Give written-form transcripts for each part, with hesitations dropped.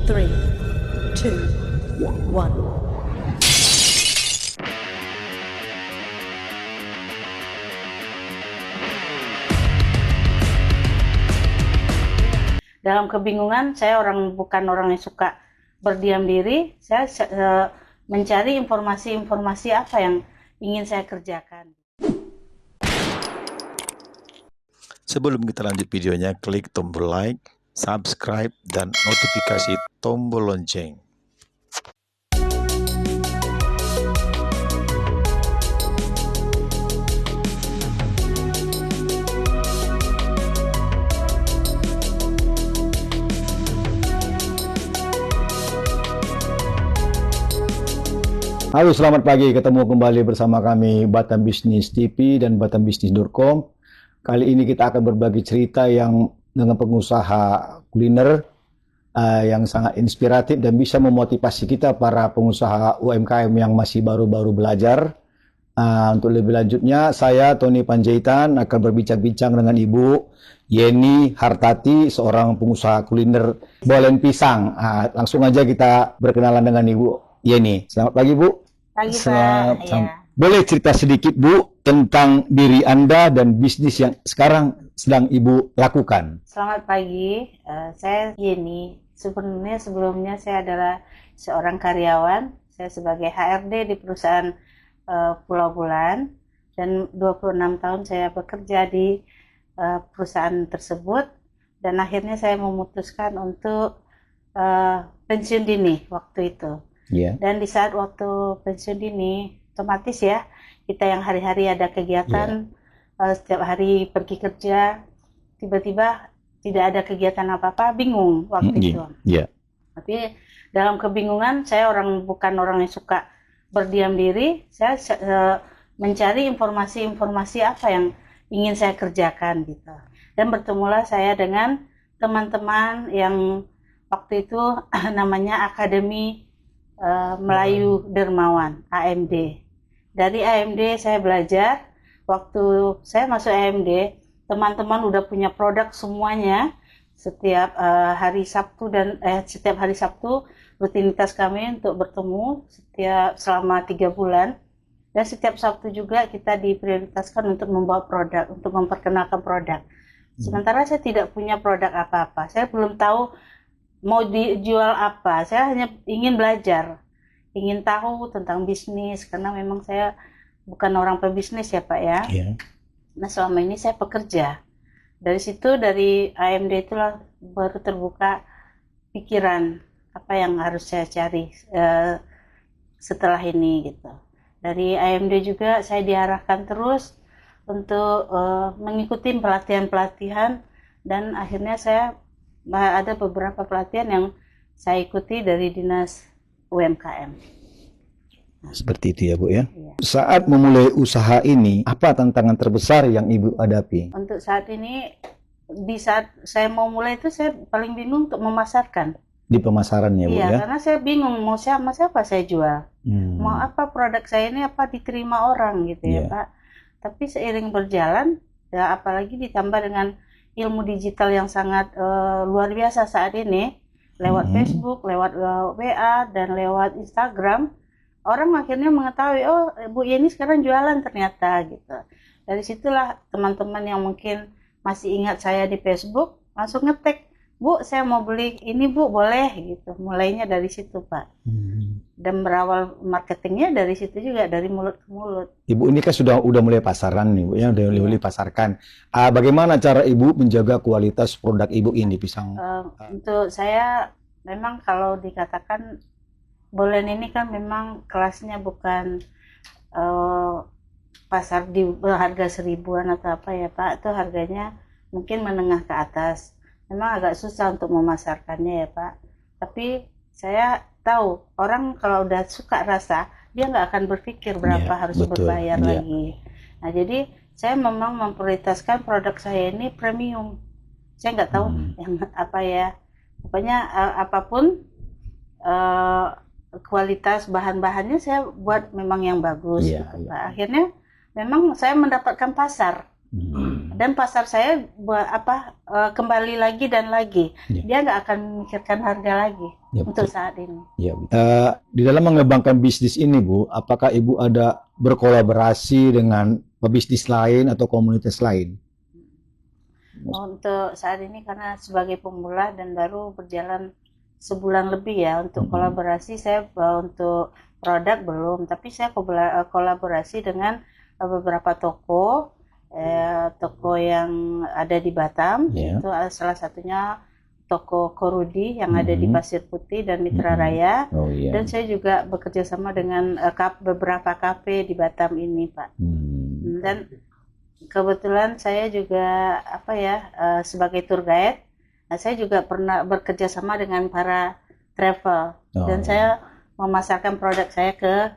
3, 2, 1. Dalam kebingungan, saya bukan orang yang suka berdiam diri. Saya mencari informasi-informasi apa yang ingin saya kerjakan. Sebelum kita lanjut videonya, klik tombol like, subscribe, dan notifikasi tombol lonceng. Halo, selamat pagi. Ketemu kembali bersama kami Batam Business TV dan batambisnis.com. Kali ini kita akan berbagi cerita yang dengan pengusaha kuliner yang sangat inspiratif dan bisa memotivasi kita para pengusaha UMKM yang masih baru-baru belajar. Untuk lebih lanjutnya, saya Tony Panjaitan akan berbincang-bincang dengan Ibu Yeni Hartati, seorang pengusaha kuliner Bolen Pisang. Langsung aja kita berkenalan dengan Ibu Yeni. Selamat pagi, Bu. Pagi, Pak. Ya. Boleh cerita sedikit, Bu, tentang diri Anda dan bisnis yang sekarang sedang Ibu lakukan? Selamat pagi, saya Yeni. Sebenarnya sebelumnya saya adalah seorang karyawan. Saya sebagai HRD di perusahaan Pulau Bulan, dan 26 tahun saya bekerja di perusahaan tersebut, dan akhirnya saya memutuskan untuk pensiun dini waktu itu. Yeah. Dan di saat waktu pensiun dini, otomatis ya, kita yang hari-hari ada kegiatan, setiap hari pergi kerja, tiba-tiba tidak ada kegiatan apa-apa, bingung waktu itu. Yeah. Tapi dalam kebingungan, saya bukan orang yang suka berdiam diri. Saya mencari informasi-informasi apa yang ingin saya kerjakan gitu. Dan bertemulah saya dengan teman-teman yang waktu itu namanya Akademi Melayu Dermawan, AMD. Dari AMD saya belajar. Waktu saya masuk AMD, teman-teman udah punya produk semuanya. Setiap hari Sabtu setiap hari Sabtu rutinitas kami untuk bertemu selama 3 bulan. Dan setiap Sabtu juga kita diprioritaskan untuk membawa produk, untuk memperkenalkan produk. Sementara saya tidak punya produk apa-apa. Saya belum tahu mau dijual apa. Saya hanya ingin belajar, ingin tahu tentang bisnis, karena memang saya bukan orang pebisnis ya, Pak ya. Yeah. Nah, selama ini saya pekerja. Dari situ, dari AMD itulah baru terbuka pikiran apa yang harus saya cari setelah ini gitu. Dari AMD juga saya diarahkan terus untuk mengikuti pelatihan-pelatihan, dan akhirnya saya ada beberapa pelatihan yang saya ikuti dari Dinas UMKM. Seperti itu ya, Bu ya. Iya. Saat memulai usaha ini, apa tantangan terbesar yang Ibu hadapi? Untuk saat ini, di saat saya mau mulai itu saya paling bingung untuk memasarkan. Di pemasaran ya, Bu Iya, ya? karena saya bingung mau siapa saya jual. Mau apa produk saya ini apa diterima orang gitu ya, Iya. Pak. Tapi seiring berjalan, ya apalagi ditambah dengan ilmu digital yang sangat luar biasa saat ini, lewat Facebook, lewat WA, dan lewat Instagram, orang akhirnya mengetahui, oh Bu Yeni sekarang jualan ternyata gitu. Dari situlah teman-teman yang mungkin masih ingat saya di Facebook langsung ngetek, Bu saya mau beli ini Bu, boleh gitu. Mulainya dari situ, Pak. Dan berawal marketingnya dari situ juga, dari mulut ke mulut. Ibu ini kan udah mulai pasaran nih, Bu ya, udah mulai pasarkan. Bagaimana cara Ibu menjaga kualitas produk Ibu ini pisang? Untuk saya memang kalau dikatakan Bolen ini kan memang kelasnya bukan pasar di harga 1000-an atau apa ya, Pak. Itu harganya mungkin menengah ke atas. Memang agak susah untuk memasarkannya ya, Pak. Tapi saya tahu orang kalau udah suka rasa, dia nggak akan berpikir berapa harus berbayar lagi. Nah, jadi saya memang memprioritaskan produk saya ini premium. Saya nggak tahu yang apa ya. Pokoknya apapun kualitas bahan-bahannya saya buat memang yang bagus gitu, Pak. Akhirnya memang saya mendapatkan pasar. Dan pasar saya kembali lagi dan lagi. Ya. Dia nggak akan memikirkan harga lagi Ya, untuk betul. saat ini. Ya, di dalam mengembangkan bisnis ini, Bu, apakah Ibu ada berkolaborasi dengan pebisnis lain atau komunitas lain? Untuk saat ini karena sebagai pemula dan baru berjalan sebulan lebih ya, untuk kolaborasi saya untuk produk belum, tapi saya kolaborasi dengan beberapa toko yang ada di Batam. Ya. Itu salah satunya toko Korudi yang ada di Pasir Putih dan Mitra Raya. Oh iya. Dan saya juga bekerja sama dengan beberapa kafe di Batam ini, Pak. Dan kebetulan saya juga sebagai tour guide. Nah, saya juga pernah bekerja sama dengan para travel dan saya memasarkan produk saya ke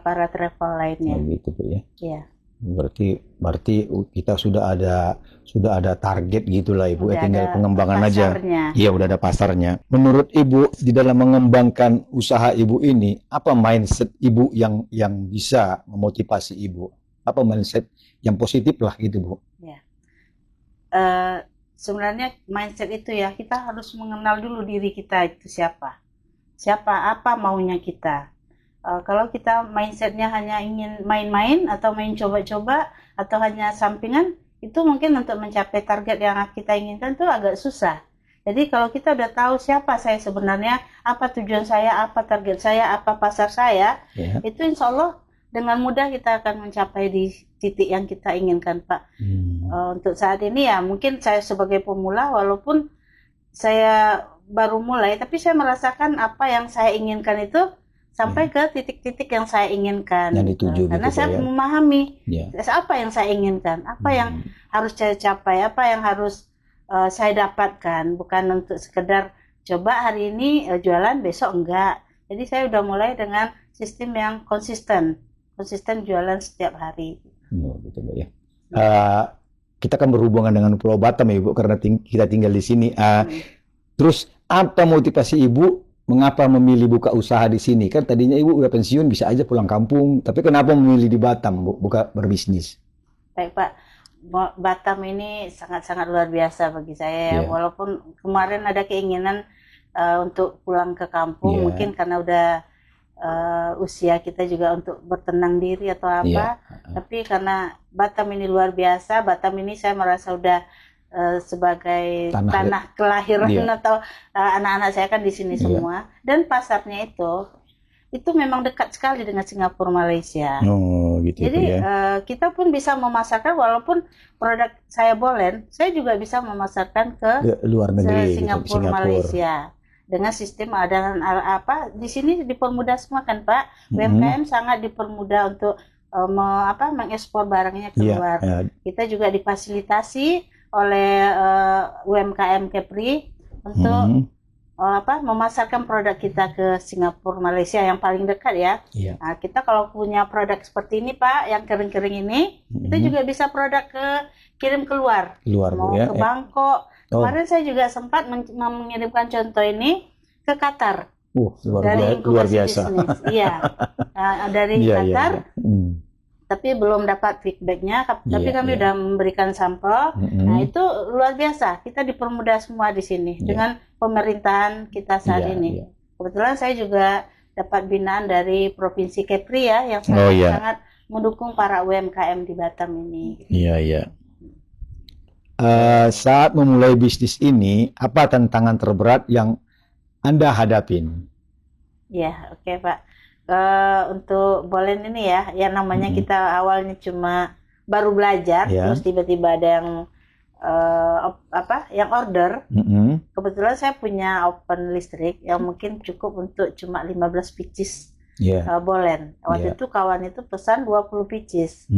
para travel lainnya. Oh gitu, Bu ya. Iya. Berarti kita sudah ada target gitulah, Ibu, Udah tinggal ada pengembangan pasarnya. aja. Iya, udah ada pasarnya. Menurut Ibu, di dalam mengembangkan usaha Ibu ini, apa mindset Ibu yang bisa memotivasi Ibu? Apa mindset yang positif lah gitu, Bu? Ya. Sebenarnya mindset itu ya, kita harus mengenal dulu diri kita itu siapa, apa maunya kita. Kalau kita mindsetnya hanya ingin main-main atau main coba-coba atau hanya sampingan, itu mungkin untuk mencapai target yang kita inginkan itu agak susah. Jadi kalau kita udah tahu siapa saya sebenarnya, apa tujuan saya, apa target saya, apa pasar saya, itu insya Allah dengan mudah kita akan mencapai di titik yang kita inginkan, Pak. Untuk saat ini ya mungkin saya sebagai pemula, walaupun saya baru mulai, tapi saya merasakan apa yang saya inginkan itu sampai ke titik-titik yang saya inginkan. Yang dituju karena gitu, saya ya. memahami apa yang saya inginkan, apa yang harus saya capai, apa yang harus saya dapatkan, bukan untuk sekedar coba hari ini jualan, besok enggak. Jadi saya udah mulai dengan sistem yang konsisten jualan setiap hari. Gitu, Bu ya. Kita kan berhubungan dengan Pulau Batam ya, Ibu, karena kita tinggal di sini. Terus apa motivasi Ibu mengapa memilih buka usaha di sini? Kan tadinya Ibu udah pensiun, bisa aja pulang kampung, tapi kenapa memilih di Batam, Bu, buka berbisnis? Baik, Pak. Batam ini sangat-sangat luar biasa bagi saya ya. Walaupun kemarin ada keinginan untuk pulang ke kampung, mungkin karena udah usia kita juga untuk bertenang diri atau apa, tapi karena Batam ini luar biasa, Batam ini saya merasa udah sebagai tanah kelahiran atau anak-anak saya kan di sini semua, dan pasarnya itu memang dekat sekali dengan Singapura, Malaysia. Oh gitu. Jadi kita pun bisa memasarkan, walaupun produk saya Bolen, saya juga bisa memasarkan ke luar negeri, Singapura, Malaysia. Dengan sistem ada di sini dipermudah semua kan, Pak. UMKM sangat dipermudah untuk mengekspor barangnya keluar. Kita juga difasilitasi oleh UMKM Kepri untuk memasarkan produk kita ke Singapura, Malaysia yang paling dekat ya. Nah, kita kalau punya produk seperti ini, Pak, yang kering-kering ini, kita juga bisa kirim keluar mau ke Bangkok. Kemarin saya juga sempat mengirimkan contoh ini ke Qatar. Luar biasa. Iya, dari Qatar. Tapi belum dapat feedbacknya. Tapi kami udah memberikan sampel. Nah itu luar biasa. Kita dipermudah semua di sini dengan pemerintahan kita saat ini. Kebetulan saya juga dapat binaan dari Provinsi Kepri ya, yang sangat mendukung para UMKM di Batam ini. Iya. Saat memulai bisnis ini, apa tantangan terberat yang Anda hadapin? Ya, oke, Pak. Untuk Bolen ini ya, yang namanya kita awalnya cuma baru belajar, terus tiba-tiba ada yang order. Kebetulan saya punya open listrik yang mungkin cukup untuk cuma 15 pieces Bolen. Waktu itu kawan itu pesan 20 pieces.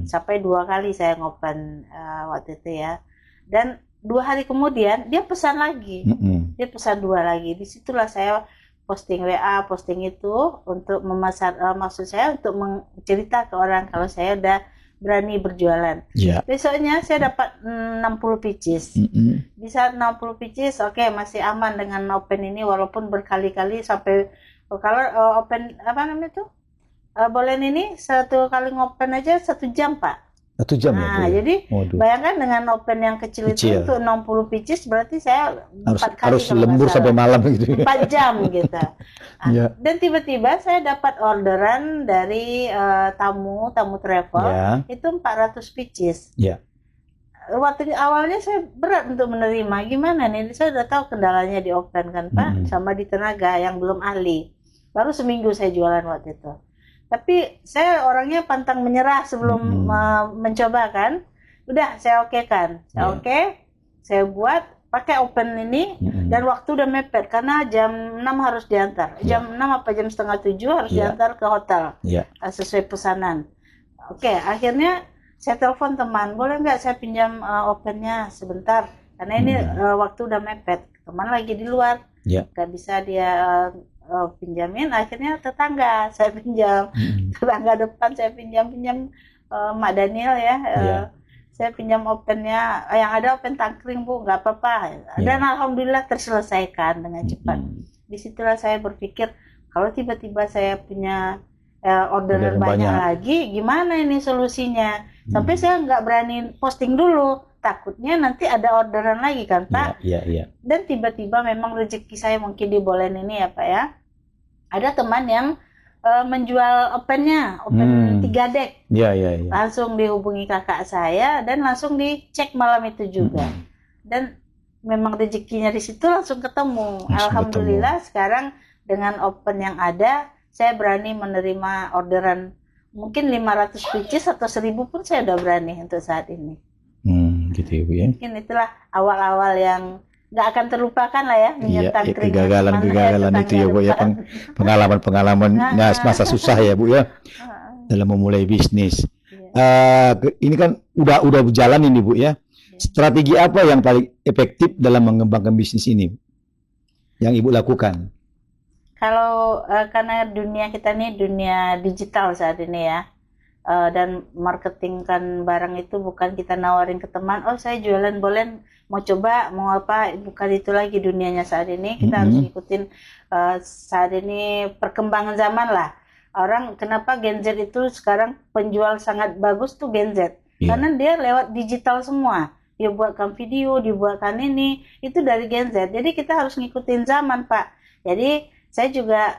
Sampai 2 kali saya ngopen waktu itu ya. Dan 2 hari kemudian dia pesan lagi. Dia pesan 2 lagi. Disitulah saya posting WA, posting itu untuk maksud saya untuk mencerita ke orang kalau saya udah berani berjualan. Besoknya saya dapat 60 pieces. Bisa 60 pieces, oke, masih aman dengan open ini, walaupun berkali-kali sampai open Bolen ini 1 kali ngopen aja 1 jam, Pak. 1 jam ya, Bu? Nah, Ya? jadi Waduh. bayangkan dengan open yang kecil Kecil. itu untuk 60 pieces berarti saya Harus 4 kali harus kalau nggak lembur salah. sampai malam gitu. 4 jam gitu. Nah, Iya. dan tiba-tiba saya dapat orderan dari tamu travel Ya. itu 400 pieces. Ya. Waktu awalnya saya berat untuk menerima, gimana nih? Saya udah tahu kendalanya di open kan Pak, sama di tenaga yang belum ahli. Baru seminggu saya jualan waktu itu. Tapi saya orangnya pantang menyerah sebelum mencoba kan. Udah saya okekan. Saya oke, saya buat pakai open ini dan waktu udah mepet karena jam 6 harus diantar. Jam 6 apa jam setengah 7 harus diantar ke hotel. Sesuai pesanan. Oke, akhirnya saya telepon teman, boleh nggak saya pinjam opennya sebentar? Karena ini waktu udah mepet. Teman lagi di luar, nggak bisa dia pinjamin. Akhirnya tetangga saya pinjam, tetangga depan saya pinjam Mak Daniel ya. Saya pinjam opennya, yang ada open tangkring Bu, nggak apa-apa. Dan alhamdulillah terselesaikan dengan cepat. Disitulah saya berpikir, kalau tiba-tiba saya punya orderan banyak lagi, gimana ini solusinya? Sampai saya nggak berani posting dulu, takutnya nanti ada orderan lagi kan Pak. Dan tiba-tiba memang rezeki saya mungkin di Bolen ini ya Pak ya. Ada teman yang menjual open 3 deck. Langsung dihubungi kakak saya dan langsung dicek malam itu juga. Dan memang rezekinya di situ langsung ketemu. Alhamdulillah sekarang dengan open yang ada, saya berani menerima orderan mungkin 500 pieces atau 1000 pun saya udah berani untuk saat ini. Gitu ya Bu ya. Mungkin itulah awal-awal yang nggak akan terlupakan lah ya. Kegagalan itu ya Bu ya, pengalaman masa susah ya Bu ya dalam memulai bisnis. Ini kan udah berjalan ini Bu ya. Strategi apa yang paling efektif dalam mengembangkan bisnis ini yang Ibu lakukan? Kalau karena dunia kita ini dunia digital saat ini ya, dan marketing kan barang itu bukan kita nawarin ke teman, oh saya jualan Bolen, mau coba, mau apa, bukan itu lagi dunianya saat ini. Kita harus ngikutin saat ini perkembangan zaman lah. Orang kenapa Gen Z itu sekarang penjual sangat bagus tuh Gen Z, karena dia lewat digital semua. Dia buatkan video, dibuatkan ini, itu dari Gen Z. Jadi kita harus ngikutin zaman Pak. Jadi saya juga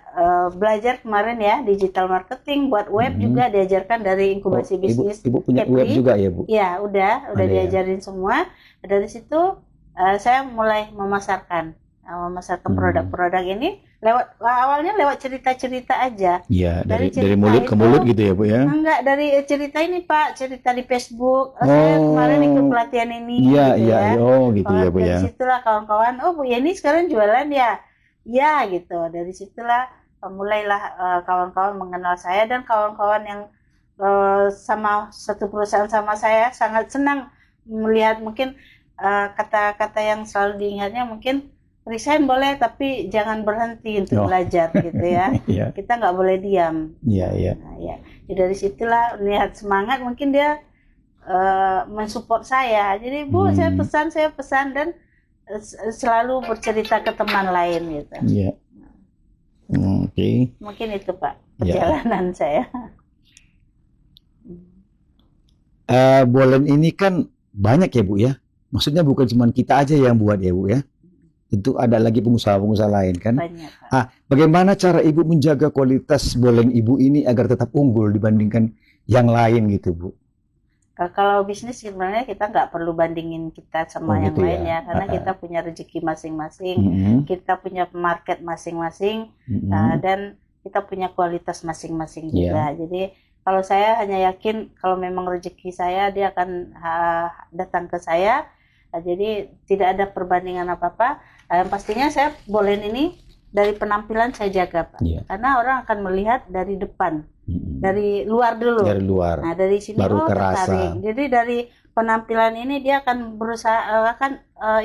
belajar kemarin ya digital marketing, buat web juga diajarkan dari inkubasi bisnis. Ibu punya web juga ya Bu? Ya udah diajarin semua. Dari situ saya mulai memasarkan produk-produk ini awalnya lewat cerita-cerita aja. Iya, dari mulut ke mulut gitu ya Bu ya? Enggak, dari cerita ini Pak, cerita di Facebook. Saya kemarin ikut pelatihan ini. Iya, gitu ya Bu ya. Dari situlah kawan-kawan, oh Bu Yeni sekarang jualan ya. Ya gitu, dari situlah mulailah kawan-kawan mengenal saya, dan kawan-kawan yang sama satu perusahaan sama saya sangat senang melihat mungkin kata-kata yang selalu diingatnya mungkin resign boleh tapi jangan berhenti untuk belajar gitu ya. Kita nggak boleh diam. Nah, ya. Jadi dari situlah lihat semangat, mungkin dia mensupport saya. Jadi Bu saya pesan dan selalu bercerita ke teman lain gitu. Mungkin itu Pak perjalanan saya. Bolen ini kan banyak ya Bu ya. Maksudnya bukan cuma kita aja yang buat ya Bu ya. Itu ada lagi pengusaha-pengusaha lain kan. Banyak, Pak. Bagaimana cara Ibu menjaga kualitas Bolen Ibu ini agar tetap unggul dibandingkan yang lain gitu Bu? Kalau bisnis sebenarnya kita nggak perlu bandingin kita sama yang lain ya, karena kita punya rezeki masing-masing, kita punya market masing-masing, dan kita punya kualitas masing-masing juga. Jadi kalau saya hanya yakin kalau memang rezeki saya, dia akan datang ke saya. Jadi tidak ada perbandingan apa-apa. Pastinya saya Bolen ini dari penampilan saya jaga Pak, karena orang akan melihat dari depan. Dari luar dulu. Nah dari sini baru kerasa. Tertarik. Jadi dari penampilan ini dia akan berusaha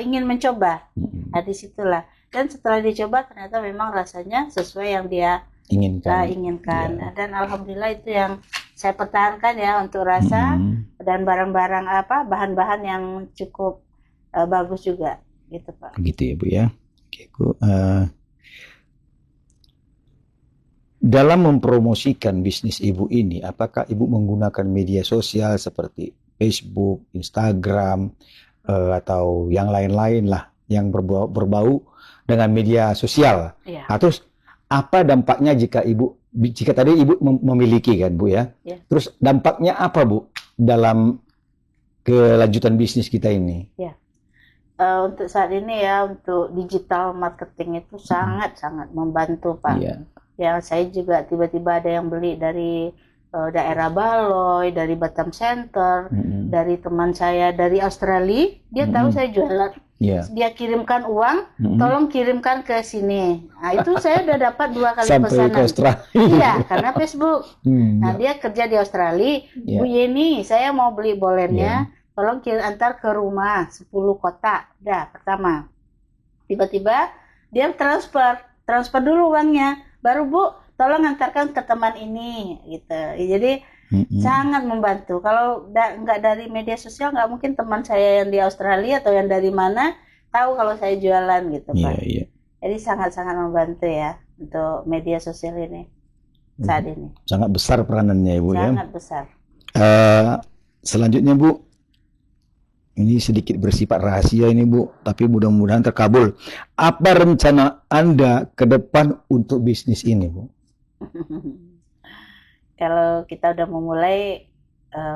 ingin mencoba. Nah disitulah. Dan setelah dicoba ternyata memang rasanya sesuai yang dia inginkan. Dan alhamdulillah itu yang saya pertahankan ya untuk rasa dan barang-barang bahan-bahan yang cukup bagus juga gitu Pak. Gitu ya Bu ya. Oke Bu. Dalam mempromosikan bisnis Ibu ini, apakah Ibu menggunakan media sosial seperti Facebook, Instagram, atau yang lain-lain lah yang berbau dengan media sosial. Iya. Nah, terus apa dampaknya jika tadi Ibu memiliki kan Bu ya? Iya. Terus dampaknya apa Bu dalam kelanjutan bisnis kita ini? Untuk saat ini ya, untuk digital marketing itu sangat-sangat membantu Pak. Iya. Ya, saya juga tiba-tiba ada yang beli dari daerah Baloy, dari Batam Center, dari teman saya dari Australia, dia tahu saya jualan. Iya. Dia kirimkan uang, tolong kirimkan ke sini. Nah, itu saya udah dapat 2 kali Sampai pesanan. ke Australia. Iya, karena Facebook. Nah, dia kerja di Australia. Iya. Bu Yeni, saya mau beli bolennya, tolong antar ke rumah 10 kotak. Dah, pertama. Tiba-tiba dia transfer dulu uangnya. Baru Bu, tolong antarkan ke teman ini, gitu. Jadi sangat membantu. Kalau nggak dari media sosial, nggak mungkin teman saya yang di Australia atau yang dari mana tahu kalau saya jualan, gitu Pak. Iya. Jadi sangat-sangat membantu ya untuk media sosial ini saat ini. Sangat besar peranannya Ibu ya. Sangat besar. Selanjutnya Bu, ini sedikit bersifat rahasia ini Bu, tapi mudah-mudahan terkabul. Apa rencana Anda ke depan untuk bisnis ini Bu? Kalau kita udah memulai,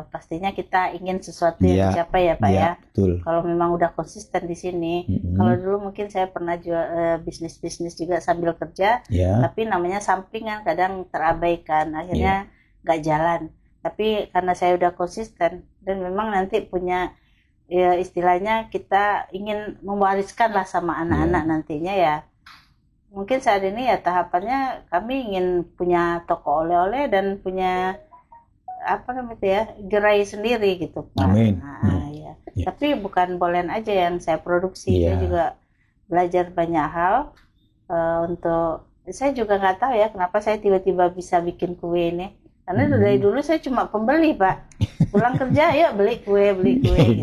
pastinya kita ingin sesuatu yang dicapai ya Pak ya. Betul. Kalau memang udah konsisten di sini. Kalau dulu mungkin saya pernah jual bisnis-bisnis juga sambil kerja, tapi namanya sampingan kadang terabaikan, akhirnya nggak jalan. Tapi karena saya udah konsisten dan memang nanti punya, ya istilahnya kita ingin mewariskan lah sama anak-anak nantinya ya. Mungkin saat ini ya tahapannya kami ingin punya toko oleh-oleh dan punya apa namanya ya, gerai sendiri gitu Pak. Amin. Ya. Tapi bukan bolen aja yang saya produksi, saya juga belajar banyak hal. Untuk saya juga nggak tahu ya kenapa saya tiba-tiba bisa bikin kue ini. Karena dari dulu saya cuma pembeli Pak. Pulang kerja yuk beli kue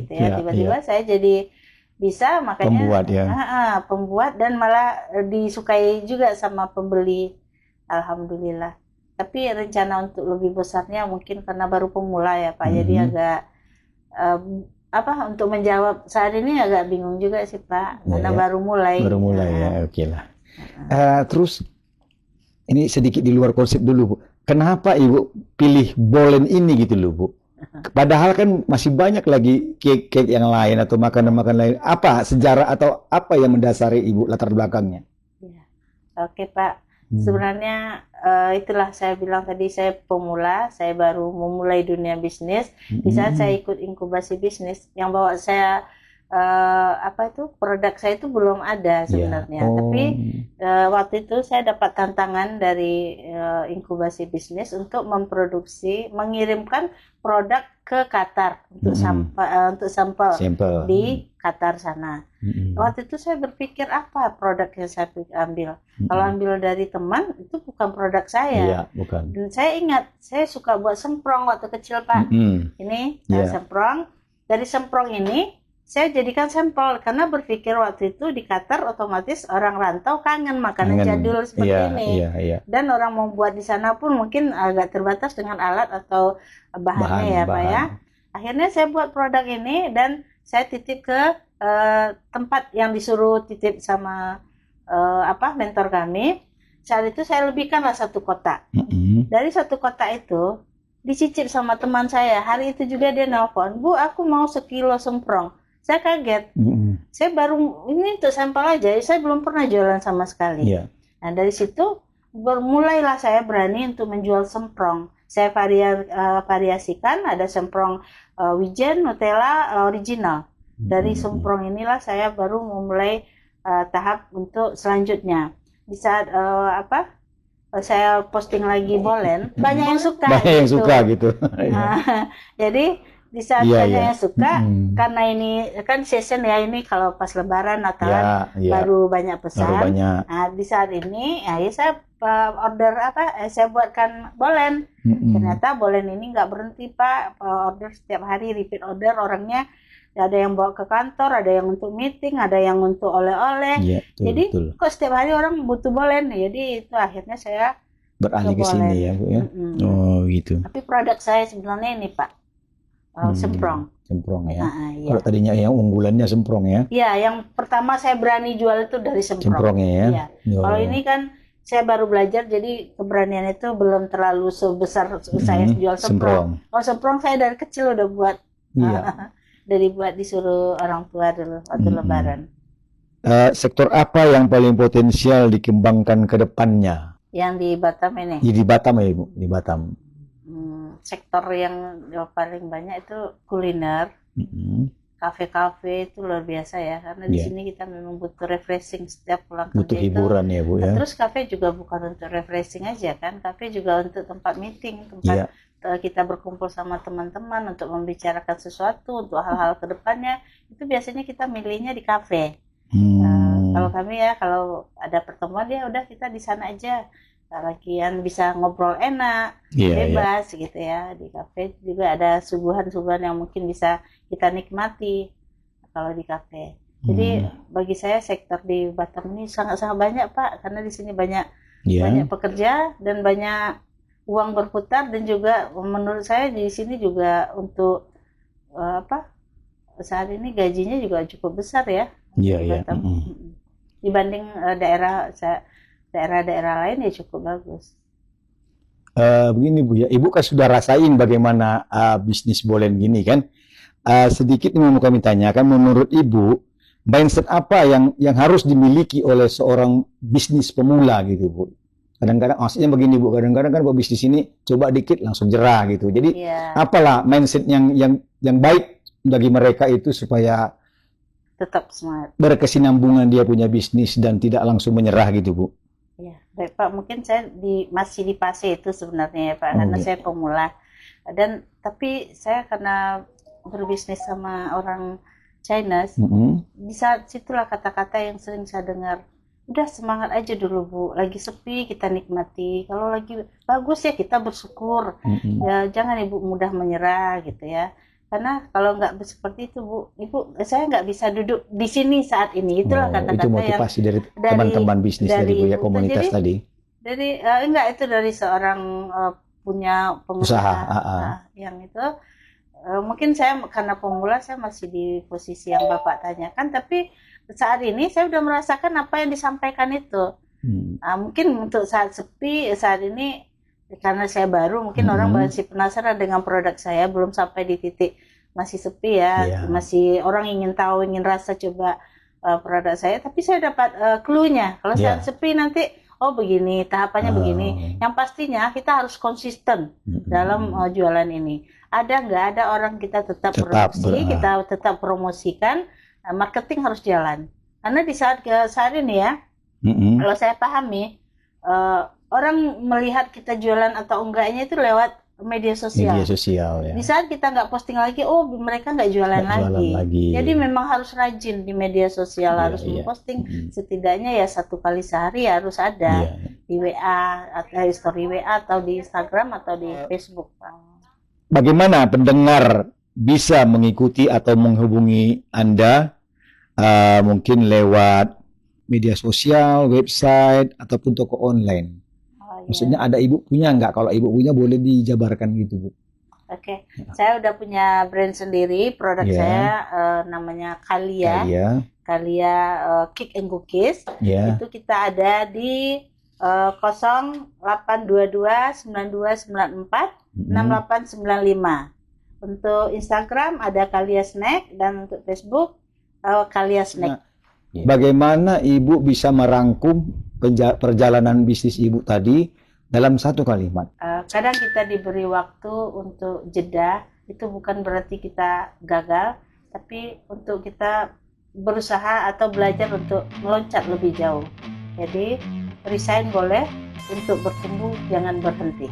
gitu ya. Tiba-tiba saya jadi bisa, makanya pembuat dan malah disukai juga sama pembeli. Alhamdulillah. Tapi rencana untuk lebih besarnya mungkin karena baru pemula ya Pak. Jadi agak untuk menjawab saat ini agak bingung juga sih Pak. Karena baru mulai. Baru mulai ya, oke lah. Terus ini sedikit di luar konsep dulu Bu. Kenapa Ibu pilih bolen ini gitu loh Bu? Padahal kan masih banyak lagi cake yang lain atau makanan-makanan lain. Apa sejarah atau apa yang mendasari Ibu latar belakangnya? Ya. Oke Pak, sebenarnya itulah saya bilang tadi, saya pemula, saya baru memulai dunia bisnis. Di saat saya ikut inkubasi bisnis, yang bawa saya produk saya itu belum ada sebenarnya. Tapi waktu itu saya dapat tantangan dari inkubasi bisnis untuk mengirimkan produk ke Qatar untuk sampel di Qatar sana. Waktu itu saya berpikir apa produk yang saya ambil. Kalau ambil dari teman itu bukan produk saya. Bukan. Dan saya ingat saya suka buat semprong waktu kecil Pak. Ini semprong. Dari semprong ini saya jadikan sampel karena berpikir waktu itu di Qatar otomatis orang rantau kangen makanan jadul seperti ini. Dan orang mau buat di sana pun mungkin agak terbatas dengan alat atau bahannya Pak ya. Akhirnya saya buat produk ini dan saya titip ke tempat yang disuruh titip sama mentor kami. Saat itu saya lebihkanlah 1 kotak. Dari 1 kotak itu dicicip sama teman saya. Hari itu juga dia nelpon, Bu aku mau 1 kilo semprong. Saya kaget. Saya baru ini untuk sampel aja. Saya belum pernah jualan sama sekali. Nah dari situ bermulailah saya berani untuk menjual semprong. Saya variasikan. Ada semprong wijen, Nutella, original. Dari semprong inilah saya baru memulai tahap untuk selanjutnya. Di saat saya posting lagi bolen, banyak yang suka. Banyak yang suka gitu. Jadi di saat banyak yang suka, karena ini kan season ya, ini kalau pas lebaran Natalan baru banyak pesan. Nah, di saat ini ya saya order saya buatkan bolen. Ternyata bolen ini nggak berhenti Pak, order setiap hari, repeat order. Orangnya ada yang bawa ke kantor, ada yang untuk meeting, ada yang untuk oleh-oleh. Jadi kok setiap hari orang butuh bolen. Jadi itu akhirnya saya beralih ke sini ya Bu ya. Oh gitu. Tapi produk saya sebenarnya ini Pak, semprong. Semprong ya. Iya. Kalau tadinya yang unggulannya semprong ya. Iya, yang pertama saya berani jual itu dari semprong. Semprongnya ya. Iya. Yo. Kalau ini kan saya baru belajar, jadi keberanian itu belum terlalu sebesar saya jual semprong. Kalau semprong saya dari kecil udah buat. Iya. Dari buat disuruh orang tua dulu waktu Lebaran. Sektor apa yang paling potensial dikembangkan ke depannya? Yang di Batam ini. Di Batam ya Ibu, di Batam. Sektor yang paling banyak itu kuliner, kafe-kafe itu luar biasa ya, karena di sini kita memang butuh refreshing setiap pulang kerja. Butuh hiburan ya Bu ya. Terus kafe juga bukan untuk refreshing aja kan, kafe juga untuk tempat meeting, tempat kita berkumpul sama teman-teman untuk membicarakan sesuatu, untuk hal-hal kedepannya, itu biasanya kita milihnya di kafe. Kalau kami ya, kalau ada pertemuan ya udah kita di sana aja. Lagian bisa ngobrol enak, bebas gitu ya. Di kafe juga ada suguhan-suguhan yang mungkin bisa kita nikmati kalau di kafe. Jadi bagi saya sektor di Batam ini sangat-sangat banyak Pak, karena di sini banyak pekerja dan banyak uang berputar, dan juga menurut saya di sini juga untuk saat ini gajinya juga cukup besar ya. Iya. Dibanding daerah-daerah lain ya cukup bagus. Begini Bu ya, Ibu kan sudah rasain bagaimana bisnis bolen gini kan. Sedikit yang mau kami tanyakan, menurut Ibu mindset apa yang harus dimiliki oleh seorang bisnis pemula gitu Bu? Kadang-kadang maksudnya begini Bu, kadang-kadang kan bisnis ini coba dikit langsung jerah gitu. Jadi apalah mindset yang baik bagi mereka itu supaya tetap semangat, berkesinambungan dia punya bisnis dan tidak langsung menyerah gitu Bu? Ya, baik Pak, mungkin saya masih di fase itu sebenarnya ya Pak, karena saya pemula. Tapi saya karena berbisnis sama orang Chinese, di saat situlah kata-kata yang sering saya dengar, udah semangat aja dulu Bu, lagi sepi kita nikmati, kalau lagi bagus ya kita bersyukur, ya jangan Ibu mudah menyerah gitu ya. Karena kalau nggak seperti itu Bu, saya nggak bisa duduk di sini saat ini. Itulah kata-kata itu motivasi dari teman-teman bisnis dari Bu ya, komunitas tadi. Jadi enggak, itu dari seorang punya pengusaha yang itu. Mungkin saya karena pemula, saya masih di posisi yang Bapak tanyakan, tapi saat ini saya udah merasakan apa yang disampaikan itu. Mungkin untuk saat sepi saat ini, karena saya baru, mungkin orang masih penasaran dengan produk saya, belum sampai di titik masih sepi ya, masih orang ingin tahu, ingin rasa coba produk saya, tapi saya dapat clue-nya. Kalau saat sepi nanti, oh begini, tahapannya begini. Yang pastinya kita harus konsisten dalam jualan ini. Ada nggak ada orang kita tetap produksi, kita tetap promosikan, marketing harus jalan. Karena di saat ini ya, kalau saya pahami, orang melihat kita jualan atau enggaknya itu lewat media sosial. Media sosial ya. Di saat kita nggak posting lagi, oh mereka nggak jualan lagi. Jadi memang harus rajin di media sosial, harus memposting setidaknya ya 1 kali sehari harus ada di WA atau story WA atau di Instagram atau di Facebook. Bagaimana pendengar bisa mengikuti atau menghubungi Anda mungkin lewat media sosial, website ataupun toko online? Maksudnya ada Ibu punya nggak? Kalau Ibu punya boleh dijabarkan gitu Bu. Oke. Saya udah punya brand sendiri, produk saya namanya Kalia. Cake and Cookies. Itu kita ada di 0822 9294 6895. Untuk Instagram ada Kalia Snack, dan untuk Facebook Kalia Snack. Bagaimana Ibu bisa merangkum perjalanan bisnis Ibu tadi dalam 1 kalimat? Kadang kita diberi waktu untuk jeda, itu bukan berarti kita gagal, tapi untuk kita berusaha atau belajar untuk meloncat lebih jauh. Jadi resign boleh, untuk bertumbuh jangan berhenti.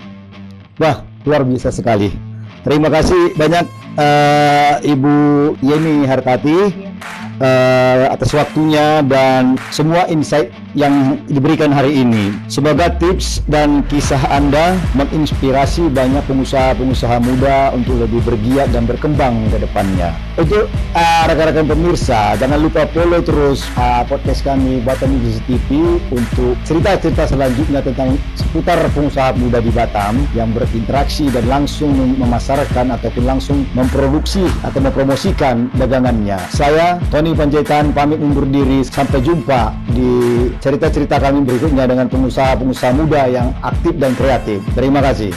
Wah, luar biasa sekali. Terima kasih banyak Ibu Yeni Hartati atas waktunya dan semua insight yang diberikan hari ini. Semoga tips dan kisah Anda menginspirasi banyak pengusaha-pengusaha muda untuk lebih bergiat dan berkembang ke depannya. Untuk rekan-rekan pemirsa, jangan lupa follow terus podcast kami Batam Business TV untuk cerita-cerita selanjutnya tentang seputar pengusaha muda di Batam yang berinteraksi dan langsung memasarkan ataupun langsung memproduksi atau mempromosikan dagangannya. Saya Tony Panjaitan pamit undur diri. Sampai jumpa di cerita-cerita kami berikutnya dengan pengusaha-pengusaha muda yang aktif dan kreatif. Terima kasih.